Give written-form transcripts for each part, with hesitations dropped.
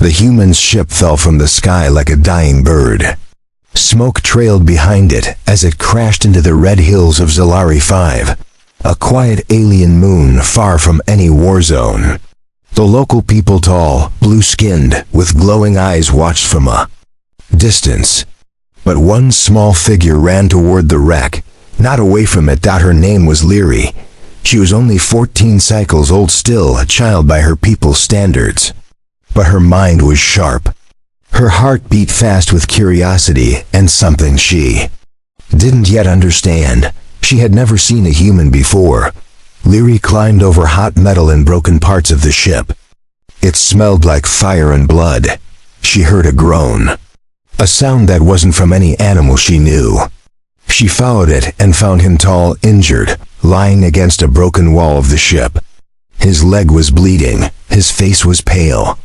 The human's ship fell from the sky like a dying bird. Smoke trailed behind it as it crashed into the red hills of Zalari 5, a quiet alien moon far from any war zone. The local people, tall, blue-skinned, with glowing eyes, watched from a distance. But one small figure ran toward the wreck, not away from it. Her name was Leary. She was only 14 cycles old, still a child by her people's standards. But her mind was sharp. Her heart beat fast with curiosity and something she didn't yet understand. She had never seen a human before. Leary climbed over hot metal and broken parts of the ship. It smelled like fire and blood. She heard a groan, a sound that wasn't from any animal she knew. She followed it and found him tall, injured, lying against a broken wall of the ship. His leg was bleeding, his face was pale,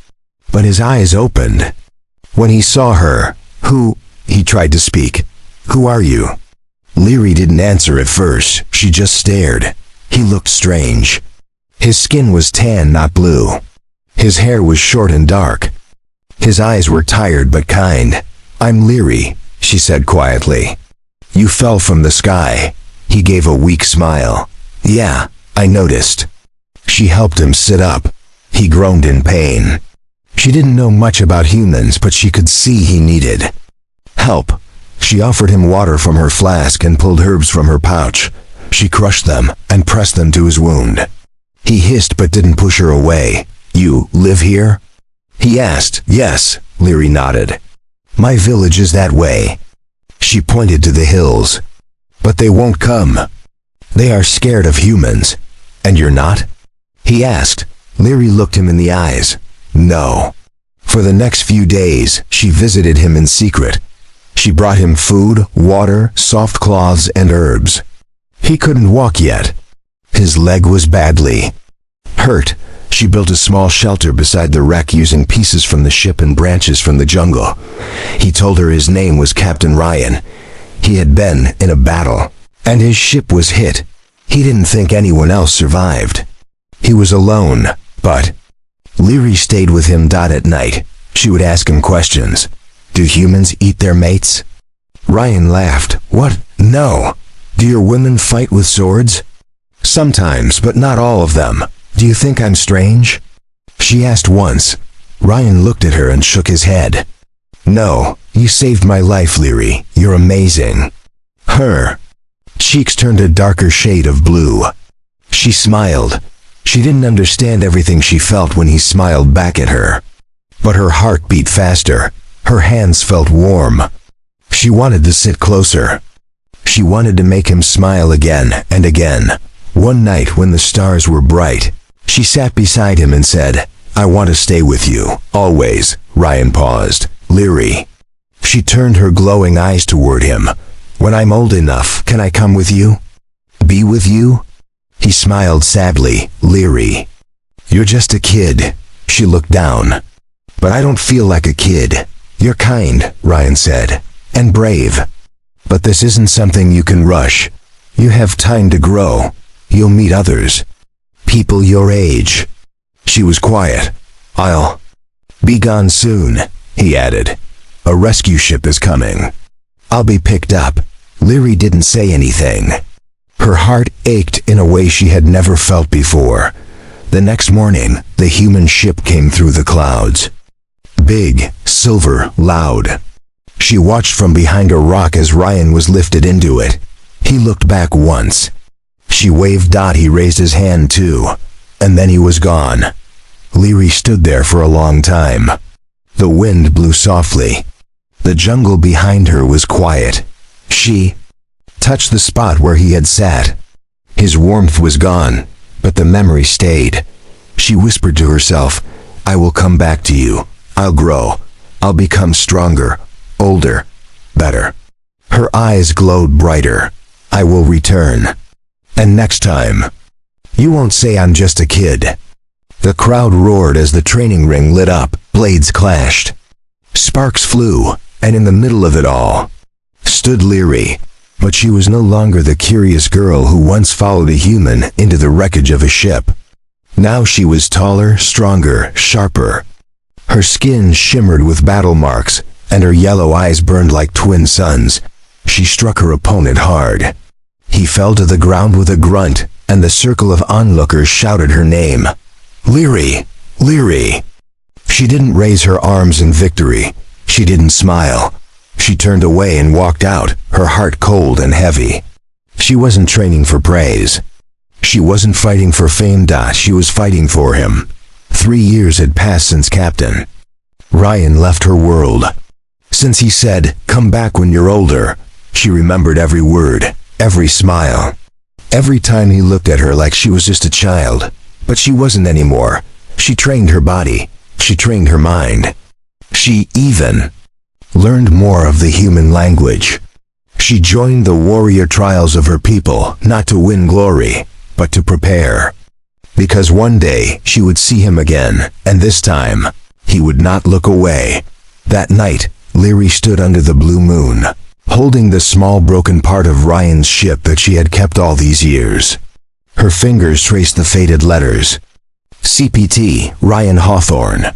but his eyes opened. When he saw her, he tried to speak. "Who are you?" Leary didn't answer at first, she just stared. He looked strange. His skin was tan, not blue. His hair was short and dark. His eyes were tired but kind. "I'm Leary," she said quietly. "You fell from the sky." He gave a weak smile. "Yeah, I noticed." She helped him sit up. He groaned in pain. She didn't know much about humans, but she could see he needed help. She offered him water from her flask and pulled herbs from her pouch. She crushed them and pressed them to his wound. He hissed but didn't push her away. "You live here?" he asked. "Yes," Leary nodded. "My village is that way." She pointed to the hills. "But they won't come. They are scared of humans." "And you're not?" he asked. Leary looked him in the eyes. "No." For the next few days, she visited him in secret. She brought him food, water, soft cloths, and herbs. He couldn't walk yet. His leg was badly hurt. She built a small shelter beside the wreck using pieces from the ship and branches from the jungle. He told her his name was Captain Ryan. He had been in a battle, and his ship was hit. He didn't think anyone else survived. He was alone, but Leary stayed with him. At night, she would ask him questions. "Do humans eat their mates?" Ryan laughed. "What? No. Do your women fight with swords?" "Sometimes, but not all of them. Do you think I'm strange?" she asked once. Ryan looked at her and shook his head. "No, you saved my life, Leary. You're amazing." Her cheeks turned a darker shade of blue. She smiled. She didn't understand everything she felt when he smiled back at her. But her heart beat faster. Her hands felt warm. She wanted to sit closer. She wanted to make him smile again and again. One night when the stars were bright, she sat beside him and said, "I want to stay with you, always." Ryan paused. "Leary." She turned her glowing eyes toward him. "When I'm old enough, can I come with you? Be with you?" He smiled sadly. "Leary, you're just a kid." She looked down. "But I don't feel like a kid." "You're kind," Ryan said, "and brave. But this isn't something you can rush. You have time to grow. You'll meet others. People your age." She was quiet. "I'll be gone soon," he added. "A rescue ship is coming. I'll be picked up." Leary didn't say anything. Her heart ached in a way she had never felt before. The next morning, the human ship came through the clouds. Big, silver, loud. She watched from behind a rock as Ryan was lifted into it. He looked back once. She waved. He raised his hand too, and then he was gone. Leary stood there for a long time. The wind blew softly. The jungle behind her was quiet. She touched the spot where he had sat. His warmth was gone, but the memory stayed. She whispered to herself, "I will come back to you. I'll grow. I'll become stronger, older, better." Her eyes glowed brighter. "I will return. And next time, you won't say I'm just a kid." The crowd roared as the training ring lit up. Blades clashed. Sparks flew, and in the middle of it all stood Leary. But she was no longer the curious girl who once followed a human into the wreckage of a ship. Now she was taller, stronger, sharper. Her skin shimmered with battle marks, and her yellow eyes burned like twin suns. She struck her opponent hard. He fell to the ground with a grunt, and the circle of onlookers shouted her name. Lyri! Lyri! She didn't raise her arms in victory. She didn't smile. She turned away and walked out, her heart cold and heavy. She wasn't training for praise. She wasn't fighting for fame. She was fighting for him. 3 years had passed since Captain Ryan left her world. Since he said, "Come back when you're older," she remembered every word, every smile. Every time he looked at her like she was just a child. But she wasn't anymore. She trained her body. She trained her mind. She even learned more of the human language. She joined the warrior trials of her people, not to win glory, but to prepare. Because one day she would see him again, and this time, he would not look away. That night, Lyri stood under the blue moon, holding the small broken part of Ryan's ship that she had kept all these years. Her fingers traced the faded letters. CPT, Ryan Hawthorne.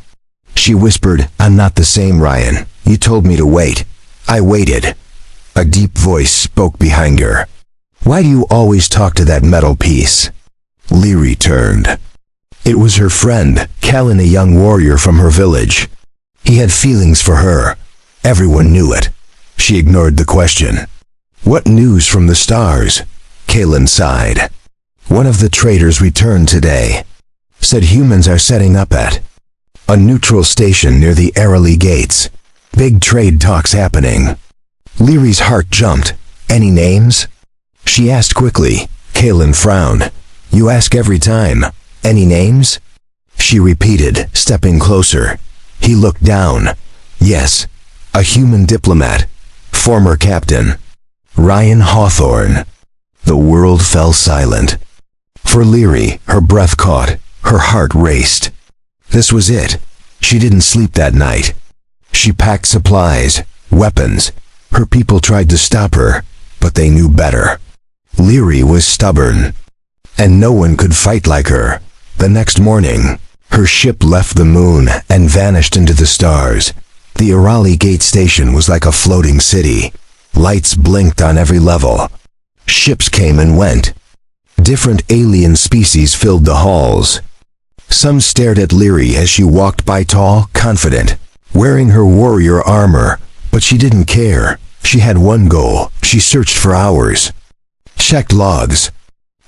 She whispered, "I'm not the same, Ryan. You told me to wait. I waited." A deep voice spoke behind her. "Why do you always talk to that metal piece?" Lyri turned. It was her friend, Kellen, a young warrior from her village. He had feelings for her. Everyone knew it. She ignored the question. "What news from the stars?" Kalen sighed. "One of the traders returned today. Said humans are setting up at a neutral station near the Arali gates. Big trade talks happening." Lyri's heart jumped. "Any names?" She asked quickly. Kalen frowned. "You ask every time. Any names?" She repeated, stepping closer. He looked down. "Yes. A human diplomat. Former captain. Ryan Hawthorne." The world fell silent. For Lyri, her breath caught. Her heart raced. This was it. She didn't sleep that night. She packed supplies, weapons. Her people tried to stop her, but they knew better. Lyri was stubborn, and no one could fight like her. The next morning, her ship left the moon and vanished into the stars. The Arali Gate station was like a floating city. Lights blinked on every level. Ships came and went. Different alien species filled the halls. Some stared at Lyri as she walked by, tall, confident, wearing her warrior armor, but she didn't care. She had one goal. She searched for hours, checked logs,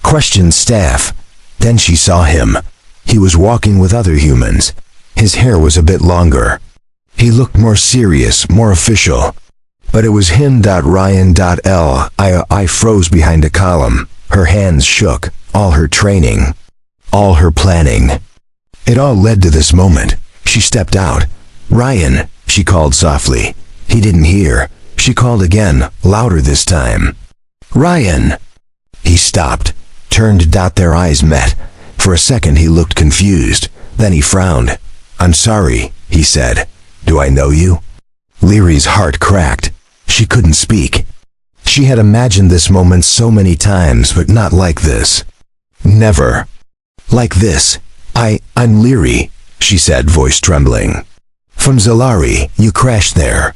questioned staff. Then she saw him. He was walking with other humans. His hair was a bit longer. He looked more serious, more official. But it was him. Ryan. I froze behind a column. Her hands shook. All her training, all her planning. It all led to this moment. She stepped out. "Ryan," she called softly. He didn't hear. She called again, louder this time. "Ryan!" He stopped, turned. Their eyes met. For a second he looked confused. Then he frowned. "I'm sorry," he said. "Do I know you?" Lyri's heart cracked. She couldn't speak. She had imagined this moment so many times, but not like this. Never. Like this. I'm Lyri," she said, voice trembling. "From Zalari. You crashed there.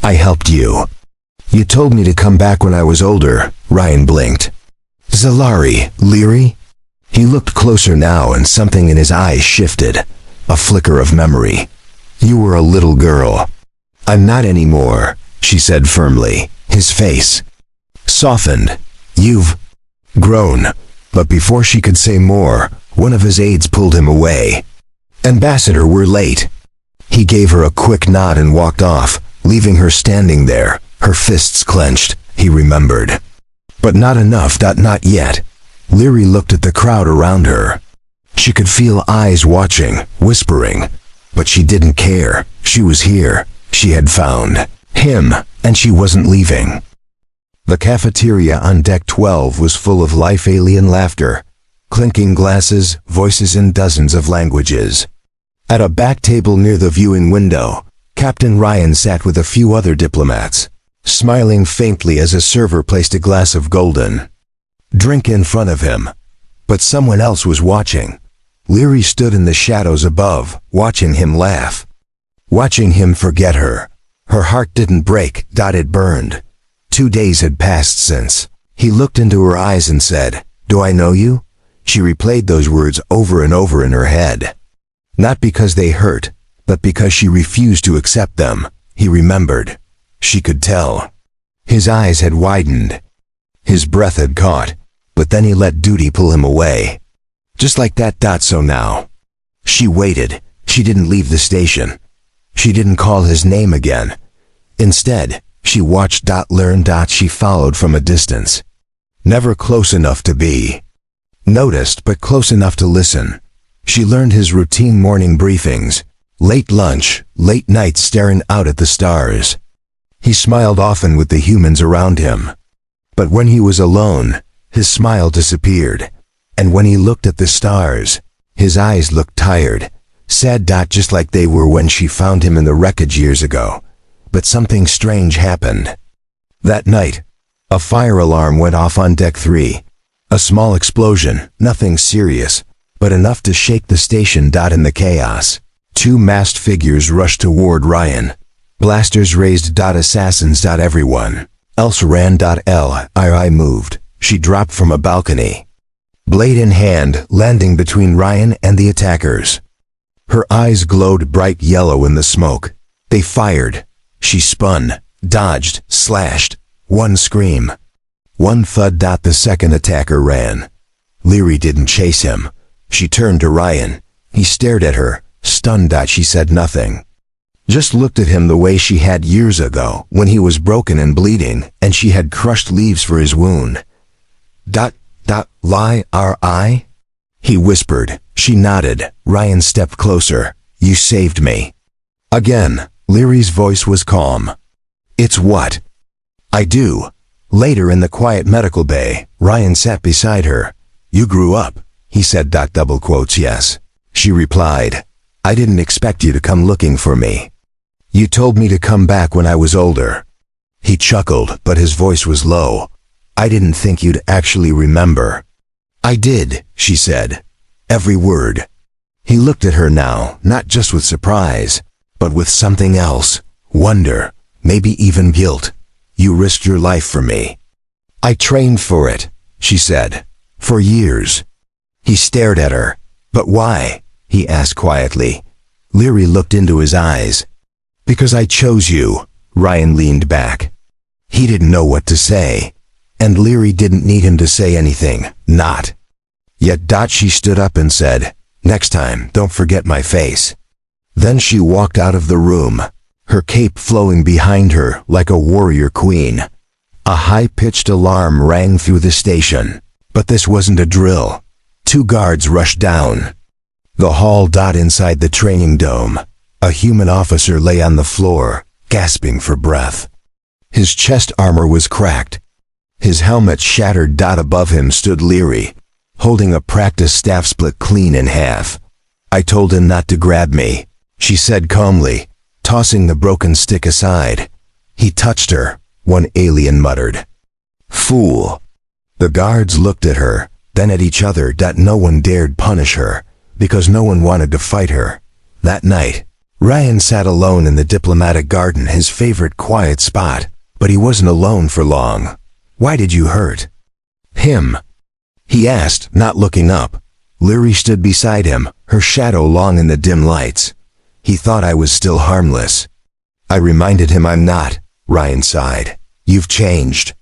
I helped you. You told me to come back when I was older." Ryan blinked. "Zalari, Lyri?" He looked closer now, and something in his eyes shifted. A flicker of memory. "You were a little girl." "I'm not anymore," she said firmly. His face softened. "You've grown." But before she could say more, one of his aides pulled him away. "Ambassador, we're late." He gave her a quick nod and walked off, leaving her standing there, her fists clenched. He remembered. But not enough. Not yet. Lyri looked at the crowd around her. She could feel eyes watching, whispering. But she didn't care. She was here. She had found him, and she wasn't leaving. The cafeteria on Deck 12 was full of life, alien laughter, clinking glasses, voices in dozens of languages. At a back table near the viewing window, Captain Ryan sat with a few other diplomats, smiling faintly as a server placed a glass of golden drink in front of him. But someone else was watching. Lyri stood in the shadows above, watching him laugh. Watching him forget her. Her heart didn't break, it burned. 2 days had passed since. He looked into her eyes and said, "Do I know you?" She replayed those words over and over in her head. Not because they hurt, but because she refused to accept them. He remembered. She could tell. His eyes had widened. His breath had caught, but then he let duty pull him away. Just like that. So now. She waited. She didn't leave the station. She didn't call his name again. Instead, she watched. Learn. She followed from a distance. Never close enough to be noticed, but close enough to listen. She learned his routine morning briefings, late lunch, late nights staring out at the stars. He smiled often with the humans around him. But when he was alone, his smile disappeared. And when he looked at the stars, his eyes looked tired, sad. Just like they were when she found him in the wreckage years ago. But something strange happened. That night, a fire alarm went off on deck 3. A small explosion, nothing serious, but enough to shake the station. In the chaos, 2 masked figures rushed toward Ryan. Blasters raised. Assassins. Everyone else ran. I moved. She dropped from a balcony, blade in hand, landing between Ryan and the attackers. Her eyes glowed bright yellow in the smoke. They fired. She spun, dodged, slashed. One scream. One thud. The second attacker ran. Leary didn't chase him. She turned to Ryan. He stared at her, stunned. She said nothing. Just looked at him the way she had years ago, when he was broken and bleeding, and she had crushed leaves for his wound. Lie, R.I.? He whispered. She nodded. Ryan stepped closer. "You saved me." Again, Leary's voice was calm. "It's what I do." Later in the quiet medical bay, Ryan sat beside her. "You grew up," he said. Yes. She replied. "I didn't expect you to come looking for me. You told me to come back when I was older." He chuckled, but his voice was low. "I didn't think you'd actually remember." "I did," she said. "Every word." He looked at her now, not just with surprise, but with something else. Wonder, maybe even guilt. "You risked your life for me." "I trained for it," she said. "For years." He stared at her. "But why?" he asked quietly. Leary looked into his eyes. "Because I chose you." Ryan leaned back. He didn't know what to say. And Leary didn't need him to say anything. Not. Yet. She stood up and said, "Next time, don't forget my face." Then she walked out of the room, her cape flowing behind her like a warrior queen. A high-pitched alarm rang through the station. But this wasn't a drill. 2 guards rushed down the hall. Inside the training dome, a human officer lay on the floor, gasping for breath. His chest armor was cracked. His helmet shattered. Above him stood Leary, holding a practice staff split clean in half. "I told him not to grab me," she said calmly, tossing the broken stick aside. "He touched her," one alien muttered. "Fool." The guards looked at her, then at each other. No one dared punish her, because no one wanted to fight her. That night, Ryan sat alone in the diplomatic garden, his favorite quiet spot. But he wasn't alone for long. "Why did you hurt him?" he asked, not looking up. Leary stood beside him, her shadow long in the dim lights. "He thought I was still harmless." I reminded him I'm not. Ryan sighed. "You've changed."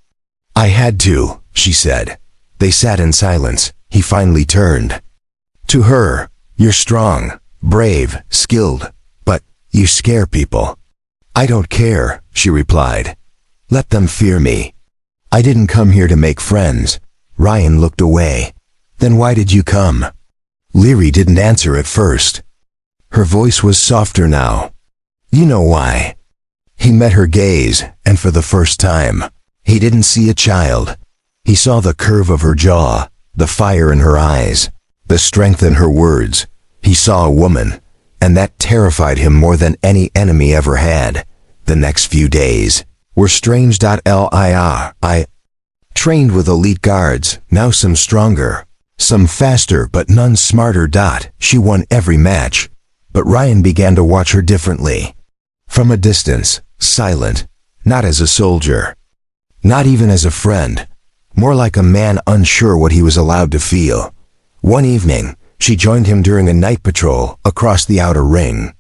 "I had to," she said. They sat in silence. He finally turned to her. "You're strong, brave, skilled, but you scare people." "I don't care," she replied. "Let them fear me. I didn't come here to make friends." Ryan looked away. "Then why did you come?" Leary didn't answer at first. Her voice was softer now. "You know why." He met her gaze, and for the first time, he didn't see a child. He saw the curve of her jaw, the fire in her eyes, the strength in her words. He saw a woman, and that terrified him more than any enemy ever had. The next few days were strange. I trained with elite guards, now some stronger, some faster, but none smarter. She won every match. But Ryan began to watch her differently. From a distance, silent, not as a soldier, not even as a friend, more like a man unsure what he was allowed to feel. One evening, she joined him during a night patrol across the outer ring.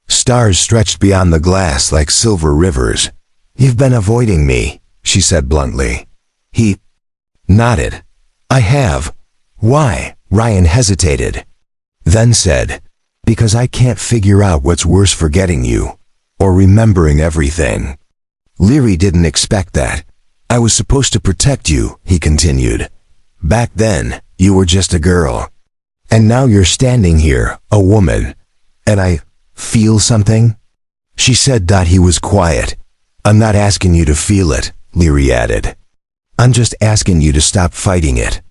Stars stretched beyond the glass like silver rivers. "You've been avoiding me," she said bluntly. He nodded. "I have." "Why?" Ryan hesitated, then said, "Because I can't figure out what's worse, forgetting you, or remembering everything." Leary didn't expect that. "I was supposed to protect you," he continued. "Back then, you were just a girl. And now you're standing here, a woman. And I feel something?" She said. He was quiet. "I'm not asking you to feel it," Leary added. "I'm just asking you to stop fighting it."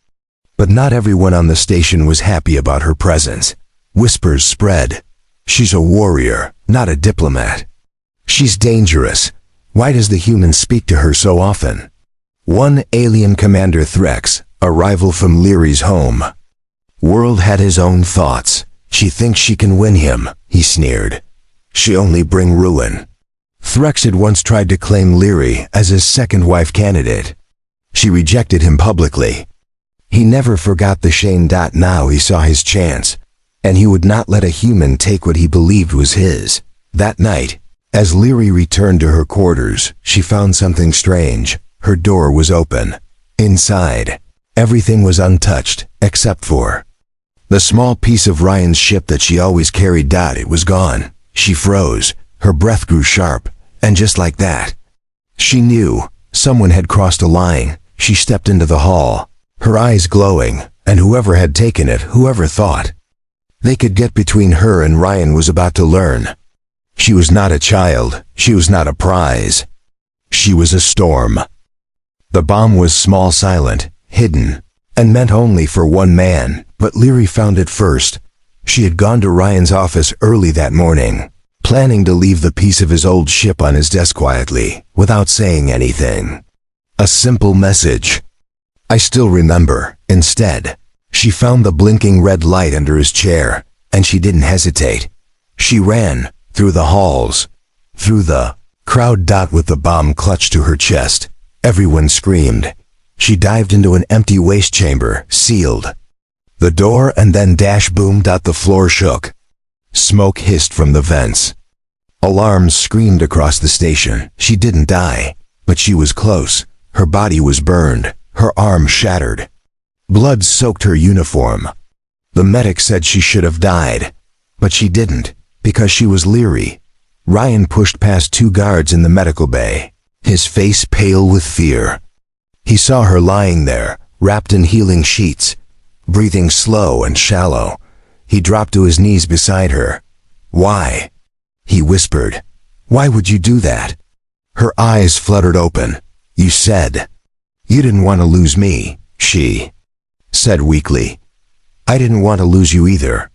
But not everyone on the station was happy about her presence. Whispers spread. "She's a warrior, not a diplomat. She's dangerous. Why does the human speak to her so often?" One alien commander, Threx, a rival from Leary's home. World had his own thoughts. "She thinks she can win him," he sneered. "She only bring ruin." Threx had once tried to claim Leary as his second wife candidate. She rejected him publicly. He never forgot the shame. Now he saw his chance, and he would not let a human take what he believed was his. That night, as Leary returned to her quarters, she found something strange. Her door was open. Inside, everything was untouched, except for the small piece of Ryan's ship that she always carried. It was gone. She froze. Her breath grew sharp, and just like that, she knew someone had crossed a line. She stepped into the hall, her eyes glowing, and whoever had taken it, whoever thought they could get between her and Ryan, was about to learn. She was not a child. She was not a prize. She was a storm. The bomb was small, silent, hidden, and meant only for one man, but Leary found it first. She had gone to Ryan's office early that morning, planning to leave the piece of his old ship on his desk quietly, without saying anything. A simple message. "I still remember." Instead, she found the blinking red light under his chair, and she didn't hesitate. She ran through the halls, through the crowd. With the bomb clutched to her chest, everyone screamed. She dived into an empty waste chamber, sealed the door, and then boom. The floor shook. Smoke hissed from the vents. Alarms screamed across the station. She didn't die, but she was close. Her body was burned, her arm shattered. Blood soaked her uniform. The medic said she should have died, but she didn't, because she was Leary. Ryan pushed past two guards in the medical bay, his face pale with fear. He saw her lying there, wrapped in healing sheets, breathing slow and shallow. He dropped to his knees beside her. "Why?" he whispered. "Why would you do that?" Her eyes fluttered open. "You said you didn't want to lose me," she said weakly. "I didn't want to lose you either."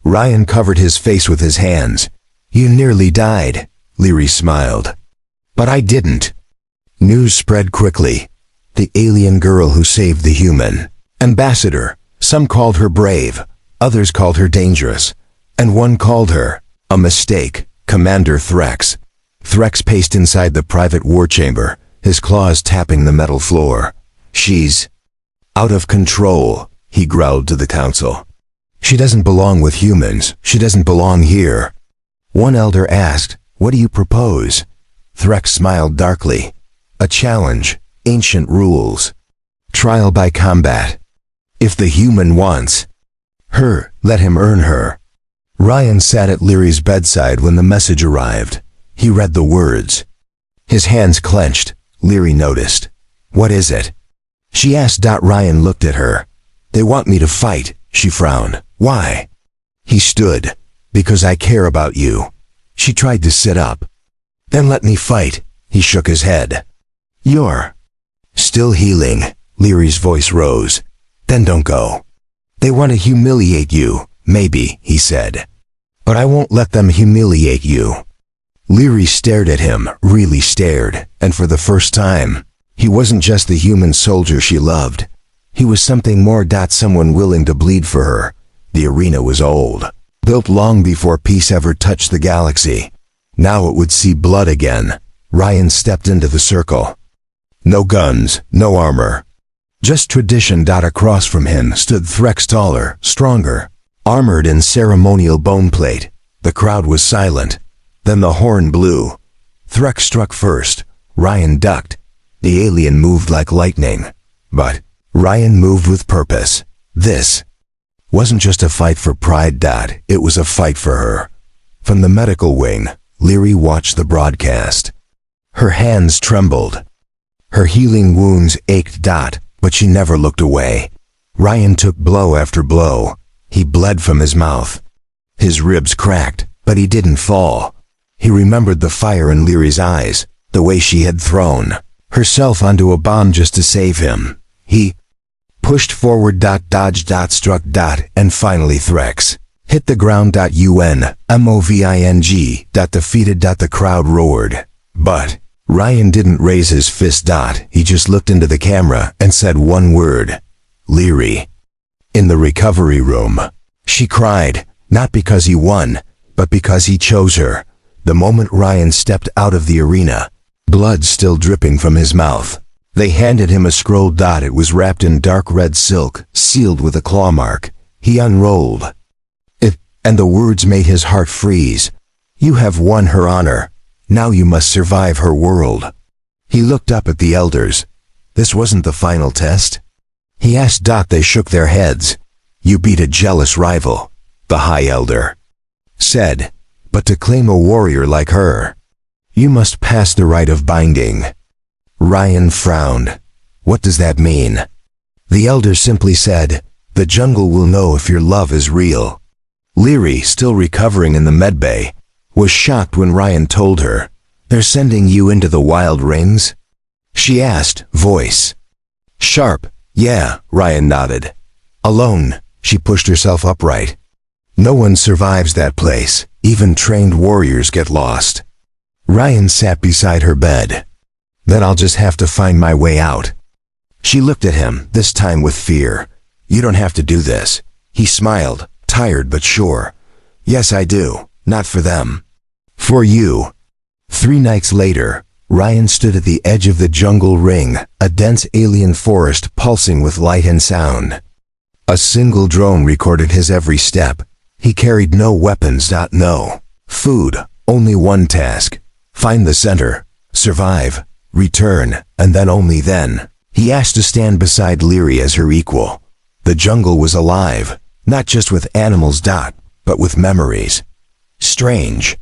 Ryan covered his face with his hands. "You nearly died," Leary smiled. "But I didn't." News spread quickly. The alien girl who saved the human ambassador. Some called her brave, others called her dangerous, and one called her a mistake. Commander Threx. Threx paced inside the private war chamber, his claws tapping the metal floor. "She's out of control," he growled to the council. "She doesn't belong with humans. She doesn't belong here." One elder asked, "What do you propose?" Threx smiled darkly. "A challenge. Ancient rules. Trial by combat. If the human wants her, let him earn her." Ryan sat at Leary's bedside when the message arrived. He read the words. His hands clenched. Leary noticed. "What is it?" she asked. Ryan looked at her. "They want me to fight," she frowned. "Why?" He stood. "Because I care about you." She tried to sit up. "Then let me fight." He shook his head. "You're still healing." Leary's voice rose. "Then don't go. They want to humiliate you, maybe," he said. "But I won't let them humiliate you." Leary stared at him, really stared, and for the first time, he wasn't just the human soldier she loved. He was something more. Someone willing to bleed for her. The arena was old, built long before peace ever touched the galaxy. Now it would see blood again. Ryan stepped into the circle. No guns, no armor. Just tradition. Across from him stood Threx, taller, stronger, armored in ceremonial boneplate. The crowd was silent. Then the horn blew. Threx struck first. Ryan ducked. The alien moved like lightning. But Ryan moved with purpose. This wasn't just a fight for pride. It was a fight for her. From the medical wing, Leary watched the broadcast. Her hands trembled. Her healing wounds ached. But she never looked away. Ryan took blow after blow. He bled from his mouth. His ribs cracked, but he didn't fall. He remembered the fire in Leary's eyes, the way she had thrown herself onto a bomb just to save him. He pushed forward. Dodged. Struck. And finally Threx hit the ground. Moving. Defeated. The crowd roared. But Ryan didn't raise his fist. He just looked into the camera and said one word. Leary. In the recovery room, she cried, not because he won, but because he chose her. The moment Ryan stepped out of the arena, blood still dripping from his mouth, they handed him a scroll. It was wrapped in dark red silk, sealed with a claw mark. He unrolled it, and the words made his heart freeze. You have won her honor. Now you must survive her world. He looked up at the elders. This wasn't the final test. He asked. They shook their heads. You beat a jealous rival, the High Elder said. But to claim a warrior like her, you must pass the rite of binding. Ryan frowned. What does that mean? The elder simply said, the jungle will know if your love is real. Leary, still recovering in the medbay, was shocked when Ryan told her, they're sending you into the wild rings? She asked, voice sharp. Yeah, Ryan nodded. Alone, she pushed herself upright. No one survives that place. Even trained warriors get lost. Ryan sat beside her bed. Then I'll just have to find my way out. She looked at him, this time with fear. You don't have to do this. He smiled, tired but sure. Yes, I do. Not for them. For you. 3 nights later, Ryan stood at the edge of the jungle ring, a dense alien forest pulsing with light and sound. A single drone recorded his every step. He carried no weapons. No food, only one task. Find the center, survive, return, and then only then. He asked to stand beside Leary as her equal. The jungle was alive, not just with animals. But with memories. Strange.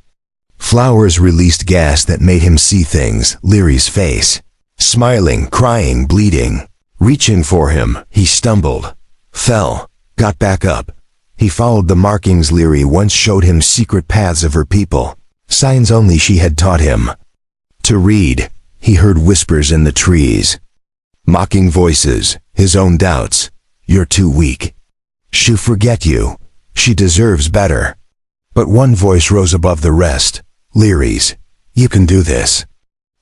Flowers released gas that made him see things. Leary's face. Smiling, crying, bleeding. Reaching for him, he stumbled. Fell. Got back up. He followed the markings Leary once showed him, secret paths of her people. Signs only she had taught him to read. He heard whispers in the trees. Mocking voices, his own doubts. You're too weak. She'll forget you. She deserves better. But one voice rose above the rest. Leary's. You can do this.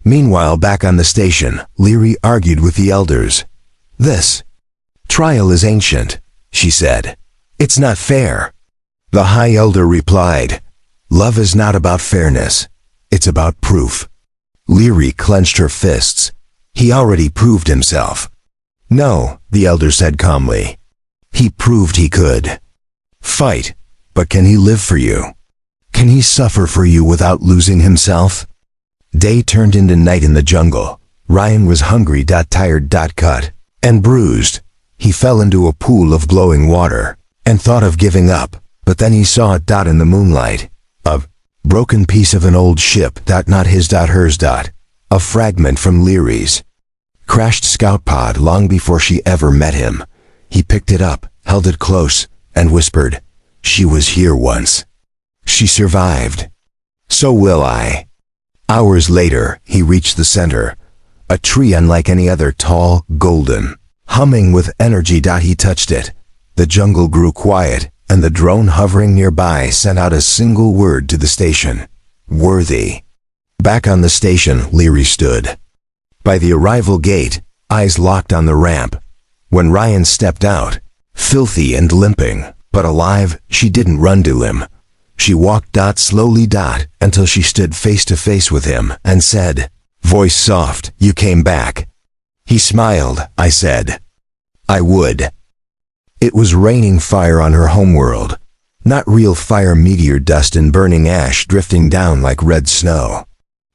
Meanwhile, back on the station, Leary argued with the elders. This trial is ancient, she said. It's not fair. The High Elder replied, love is not about fairness. It's about proof. Leary clenched her fists. He already proved himself. No, the elder said calmly. He proved he could fight, but can he live for you? Can he suffer for you without losing himself? Day turned into night in the jungle. Ryan was hungry, tired, cut, and bruised. He fell into a pool of glowing water and thought of giving up, but then he saw a in the moonlight. A broken piece of an old ship, not his, hers. A fragment from Leary's crashed scout pod long before she ever met him. He picked it up, held it close, and whispered, she was here once. She survived. So will I. Hours later, he reached the center. A tree unlike any other, tall, golden, humming with energy. He touched it. The jungle grew quiet, and the drone hovering nearby sent out a single word to the station. Worthy. Back on the station, Leary stood by the arrival gate, eyes locked on the ramp. When Ryan stepped out, filthy and limping, but alive, she didn't run to him. She walked slowly until she stood face to face with him and said, voice soft, you came back. He smiled. I said I would. It was raining fire on her homeworld. Not real fire, meteor dust and burning ash drifting down like red snow.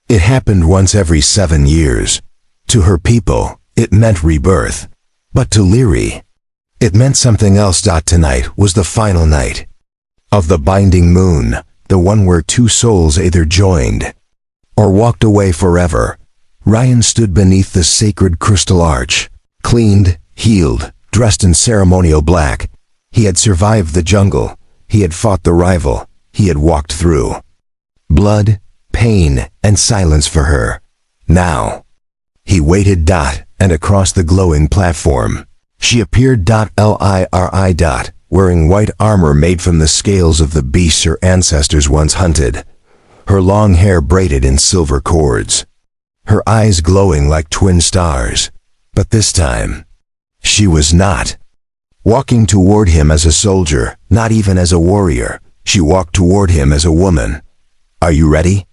It happened once every 7 years. To her people, it meant rebirth. But to Leary, it meant something else. Tonight was the final night of the binding moon, the one where two souls either joined or walked away forever. Ryan stood beneath the sacred crystal arch, cleaned, healed, dressed in ceremonial black. He had survived the jungle. He had fought the rival. He had walked through blood, pain, and silence for her. Now, he waited. And across the glowing platform, she appeared. Liri. Wearing white armor made from the scales of the beasts her ancestors once hunted. Her long hair braided in silver cords. Her eyes glowing like twin stars. But this time, she was not walking toward him as a soldier, not even as a warrior. She walked toward him as a woman. Are you ready?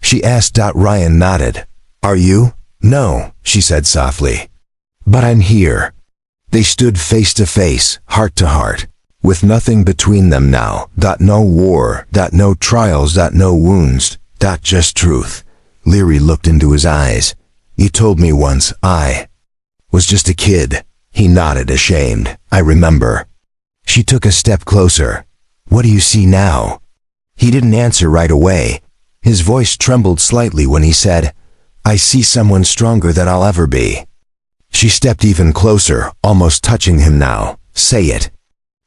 She asked. Ryan nodded. Are you? No, she said softly. But I'm here. They stood face to face, heart to heart, with nothing between them now. No war, no trials, no wounds, just truth. Leary looked into his eyes. You told me once I was just a kid. He nodded, ashamed. I remember. She took a step closer. What do you see now? He didn't answer right away. His voice trembled slightly when he said, I see someone stronger than I'll ever be. She stepped even closer, almost touching him now. Say it.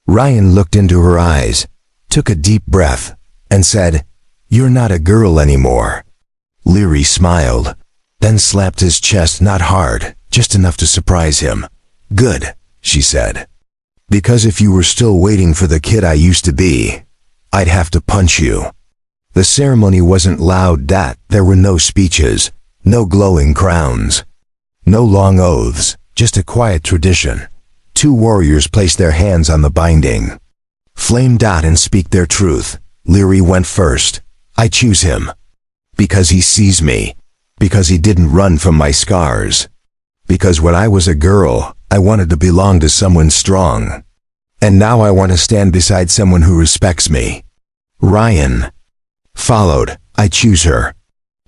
Ryan looked into her eyes, took a deep breath, and said, You're not a girl anymore. Leary smiled, then slapped his chest, not hard, just enough to surprise him. Good, she said. Because if you were still waiting for the kid I used to be, I'd have to punch you. The ceremony wasn't loud. There were no speeches, no glowing crowns, no long oaths, just a quiet tradition. Two warriors placed their hands on the binding. Flame. And speak their truth. Leary went first. I choose him. Because he sees me. Because he didn't run from my scars. Because when I was a girl, I wanted to belong to someone strong. And now I want to stand beside someone who respects me. Ryan followed. I choose her.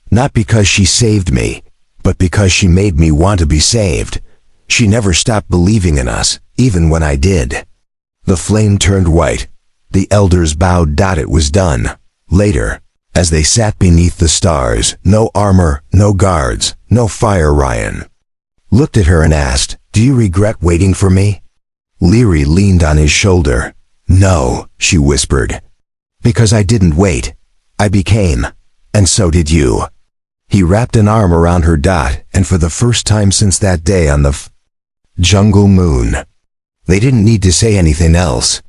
Not because she saved me, but because she made me want to be saved. She never stopped believing in us, even when I did. The flame turned white. The elders bowed. It was done. Later, as they sat beneath the stars, no armor, no guards, no fire, Ryan looked at her and asked, Do you regret waiting for me? Leary leaned on his shoulder. No, she whispered. Because I didn't wait. I became. And so did you. He wrapped an arm around her. And for the first time since that day on the jungle moon, they didn't need to say anything else.